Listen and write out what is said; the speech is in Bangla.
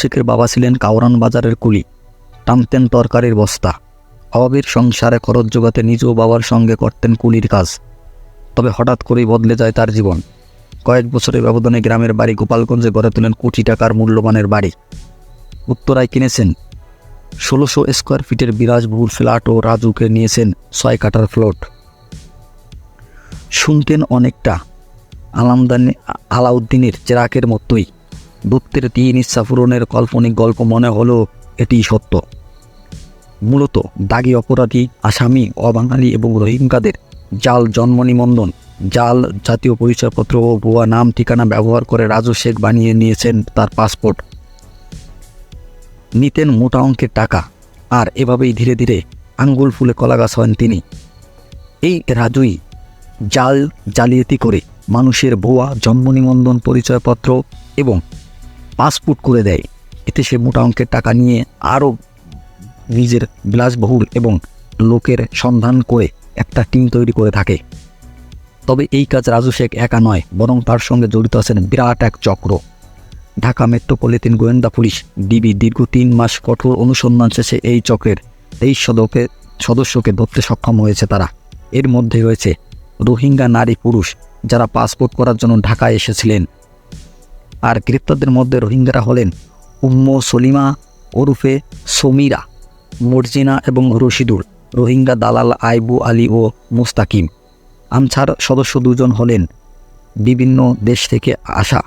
শেখের বাবা ছিলেন কাউরান বাজারের কুলি, টানতেন তরকারির বস্তা। অভাবের সংসারে খরচ জোগাতে নিজেও বাবার সঙ্গে করতেন কুলির কাজ। তবে হঠাৎ করেই বদলে যায় তার জীবন। কয়েক বছরের ব্যবধানে গ্রামের বাড়ি গোপালগঞ্জে গড়ে তোলেন কোটি টাকার মূল্যমানের বাড়ি। উত্তরায় কিনেছেন ১৬০০ স্কোয়ার ফিটের বিলাসবহুল ফ্ল্যাট ও রাজুকে নিয়েছেন ৬ কাঠার প্লট। শুনতেন অনেকটা আলাউদ্দিনের চেরাকের মতোই। দূতের ৩ ইচ্ছা পূরণের কাল্পনিক গল্প মনে হলেও এটিই সত্য। মূলত দাগী অপরাধী, আসামি, অবাঙালি এবং রোহিঙ্গাদের জাল জন্ম নিবন্ধন, জাল জাতীয় পরিচয়পত্র ও ভুয়া নাম ঠিকানা ব্যবহার করে রাজু শেখ বানিয়ে নিয়েছেন তার পাসপোর্ট। নিতেন মোটা অঙ্কের টাকা, আর এভাবেই ধীরে ধীরে আঙ্গুল ফুলে কলাগাছ হন তিনি। এই রাজুই জালিয়াতি করে মানুষের ভুয়া জন্ম নিবন্ধন, পরিচয়পত্র এবং পাসপোর্ট করে দেয়। এতে সে মোটা অঙ্কের টাকা নিয়ে আরও নিজের বিলাসবহুল এবং লোকের সন্ধান করে একটা টিম তৈরি করে থাকে। তবে এই কাজ রাজু শেখ একা নয়, বরং তার সঙ্গে জড়িত আছেন বিরাট এক চক্র। ঢাকা মেট্রোপলিটন গোয়েন্দা পুলিশ ডিবি দীর্ঘ ৩ মাস কঠোর অনুসন্ধান শেষে এই চক্রের ২৩ সদস্যকে ধরতে সক্ষম হয়েছে তারা। এর মধ্যে রয়েছে রোহিঙ্গা নারী পুরুষ যারা পাসপোর্ট করার জন্য ঢাকায় এসেছিলেন। আর গ্রেপ্তারদের মধ্যে রোহিঙ্গারা হলেন সলিমা ওরফে সমীরা, মর্জিনা এবং রশিদুল। রোহিঙ্গা দালাল আইবু আলী ও মুস্তাকিম। আমছার সদস্য ২ জন হলেন বিভিন্ন দেশ থেকে আসা